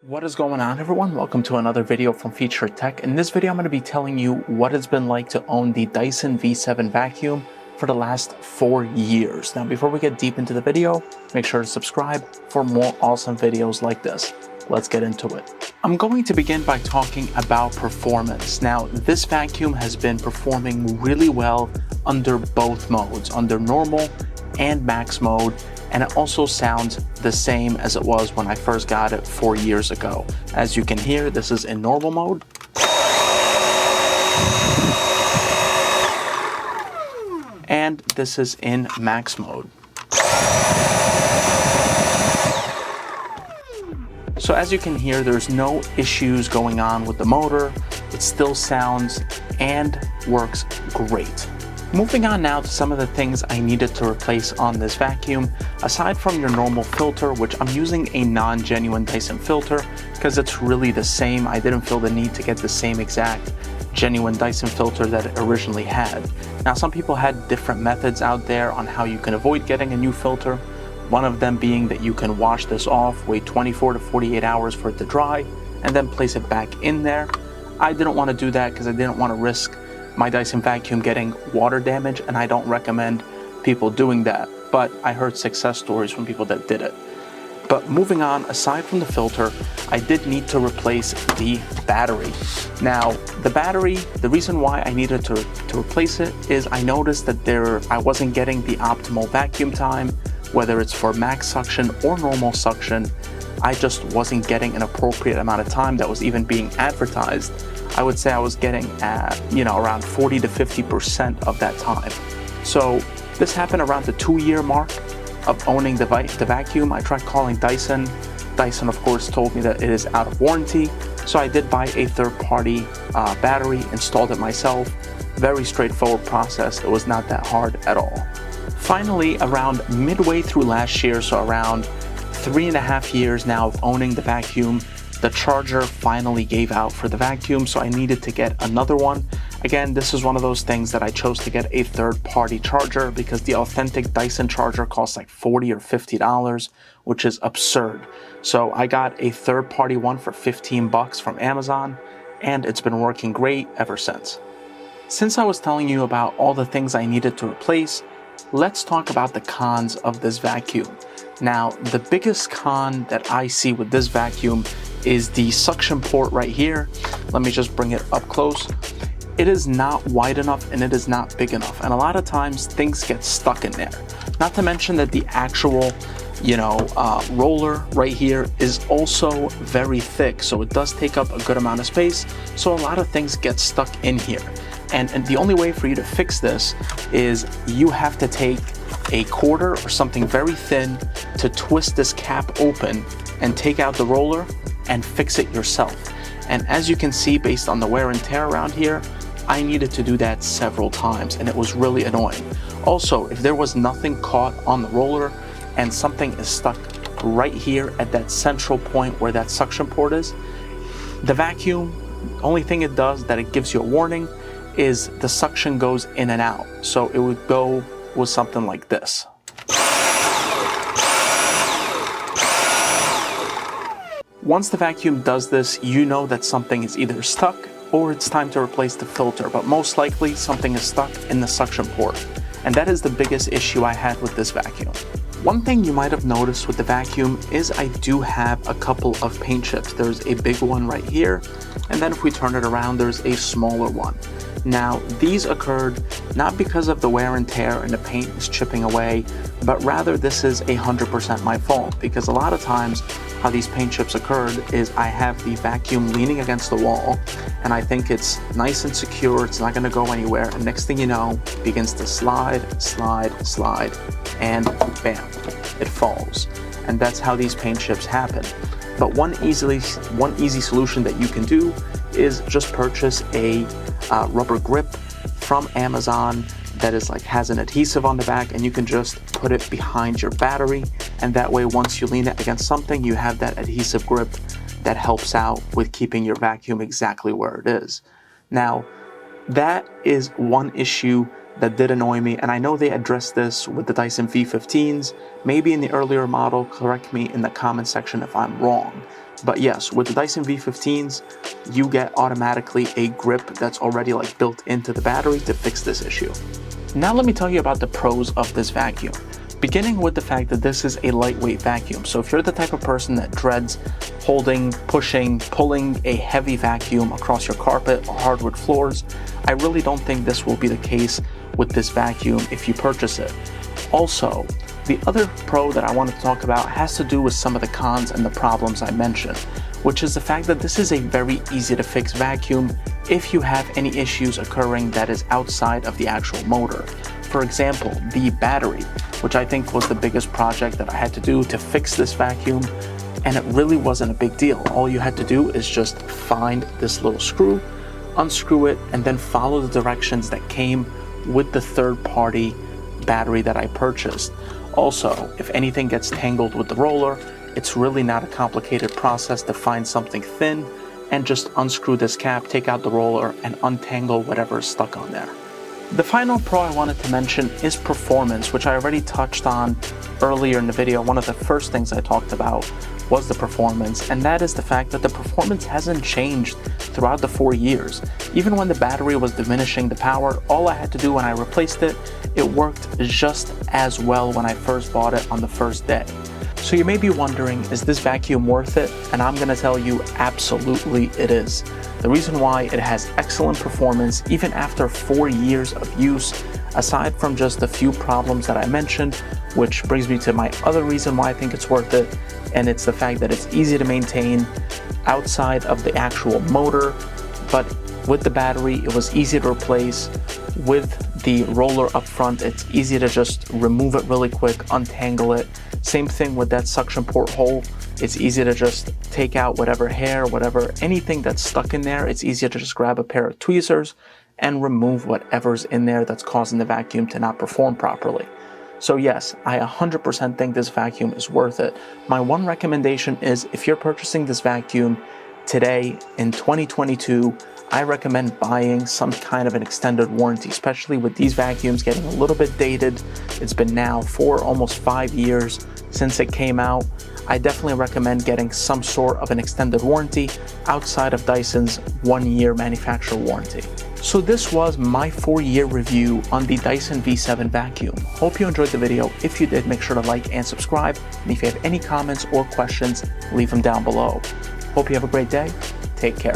What is going on, everyone? Welcome to another video from Feature Tech. In this video, I'm going to be telling you what it's been like to own the Dyson V7 Vacuum for the last 4 years. Now, before we get deep into the video, make sure to subscribe for more awesome videos like this. Let's get into it. I'm going to begin by talking about performance. Now, this vacuum has been performing really well under both modes, under normal and max mode, and it also sounds the same as it was when I first got it 4 years ago. As you can hear, this is in normal mode. And this is in max mode. So as you can hear, there's no issues going on with the motor. It still sounds and works great. Moving on now to some of the things I needed to replace on this vacuum. Aside from your normal filter, which I'm using a non-genuine Dyson filter because it's really the same. I didn't feel the need to get the same exact genuine Dyson filter that it originally had. Now, some people had different methods out there on how you can avoid getting a new filter. One of them being that you can wash this off, wait 24 to 48 hours for it to dry, and then place it back in there. I didn't want to do that because I didn't want to risk my Dyson vacuum getting water damage, and I don't recommend people doing that, but I heard success stories from people that did it. But moving on, aside from the filter, I did need to replace the battery. Now, the battery, the reason why I needed to replace it is I noticed that I wasn't getting the optimal vacuum time, whether it's for max suction or normal suction. I just wasn't getting an appropriate amount of time that was even being advertised. I would say I was getting at, around 40 to 50% of that time. So this happened around the 2-year mark of owning the vacuum. I tried calling Dyson. Dyson, of course, told me that it is out of warranty. So I did buy a third-party battery, installed it myself. Very straightforward process. It was not that hard at all. Finally, around midway through last year, so around 3.5 years now of owning the vacuum, the charger finally gave out for the vacuum, so I needed to get another one. Again, this is one of those things that I chose to get a third-party charger because the authentic Dyson charger costs like $40 or $50, which is absurd. So I got a third-party one for $15 from Amazon, and it's been working great ever since. Since I was telling you about all the things I needed to replace, let's talk about the cons of this vacuum. Now, the biggest con that I see with this vacuum is the suction port right here. Let me just bring it up close. It is not wide enough and it is not big enough. And a lot of times things get stuck in there. Not to mention that the actual, roller right here is also very thick. So it does take up a good amount of space. So a lot of things get stuck in here. And the only way for you to fix this is you have to take a quarter or something very thin to twist this cap open and take out the roller and fix it yourself. And as you can see, based on the wear and tear around here, I needed to do that several times and it was really annoying. Also, if there was nothing caught on the roller and something is stuck right here at that central point where that suction port is, the vacuum, only thing it does that it gives you a warning is the suction goes in and out. So it would go with something like this. Once the vacuum does this, you know that something is either stuck or it's time to replace the filter, but most likely something is stuck in the suction port. And that is the biggest issue I had with this vacuum. One thing you might have noticed with the vacuum is I do have a couple of paint chips. There's a big one right here, and then if we turn it around, there's a smaller one. Now, these occurred not because of the wear and tear and the paint is chipping away, but rather this is 100% my fault, because a lot of times how these paint chips occurred is I have the vacuum leaning against the wall and I think it's nice and secure, it's not going to go anywhere, and next thing you know, it begins to slide, and bam, it falls. And that's how these paint chips happen. But one easy solution that you can do is just purchase a rubber grip from Amazon that has an adhesive on the back, and you can just put it behind your battery, and that way once you lean it against something, you have that adhesive grip that helps out with keeping your vacuum exactly where it is. Now, That is one issue that did annoy me, and I know they addressed this with the Dyson V15s, maybe in the earlier model. Correct me in the comment section if I'm wrong. But yes, with the Dyson V15s, you get automatically a grip that's already like built into the battery to fix this issue. Now let me tell you about the pros of this vacuum. Beginning with the fact that this is a lightweight vacuum. So if you're the type of person that dreads holding, pushing, pulling a heavy vacuum across your carpet or hardwood floors, I really don't think this will be the case with this vacuum if you purchase it. Also, the other pro that I want to talk about has to do with some of the cons and the problems I mentioned, which is the fact that this is a very easy to fix vacuum if you have any issues occurring that is outside of the actual motor. For example, the battery, which I think was the biggest project that I had to do to fix this vacuum, and it really wasn't a big deal. All you had to do is just find this little screw, unscrew it, and then follow the directions that came with the third-party battery that I purchased. Also, if anything gets tangled with the roller, it's really not a complicated process to find something thin and just unscrew this cap, take out the roller, and untangle whatever is stuck on there. The final pro I wanted to mention is performance, which I already touched on earlier in the video. One of the first things I talked about was the performance, and that is the fact that the performance hasn't changed throughout the 4 years. Even when the battery was diminishing the power, all I had to do when I replaced it, it worked just as well when I first bought it on the first day. So you may be wondering, is this vacuum worth it? And I'm gonna tell you, absolutely it is. The reason why it has excellent performance even after 4 years of use, aside from just a few problems that I mentioned, which brings me to my other reason why I think it's worth it, and it's the fact that it's easy to maintain outside of the actual motor, but with the battery, it was easy to replace. With the roller up front, it's easy to just remove it really quick, untangle it. Same thing with that suction port hole. It's easy to just take out whatever hair, anything that's stuck in there. It's easier to just grab a pair of tweezers and remove whatever's in there that's causing the vacuum to not perform properly. So yes, I 100% think this vacuum is worth it. My one recommendation is, if you're purchasing this vacuum today in 2022, I recommend buying some kind of an extended warranty, especially with these vacuums getting a little bit dated. It's been now almost 5 years since it came out. I definitely recommend getting some sort of an extended warranty outside of Dyson's 1-year manufacturer warranty. So this was my 4-year review on the Dyson V7 Vacuum. Hope you enjoyed the video. If you did, make sure to like and subscribe. And if you have any comments or questions, leave them down below. Hope you have a great day. Take care.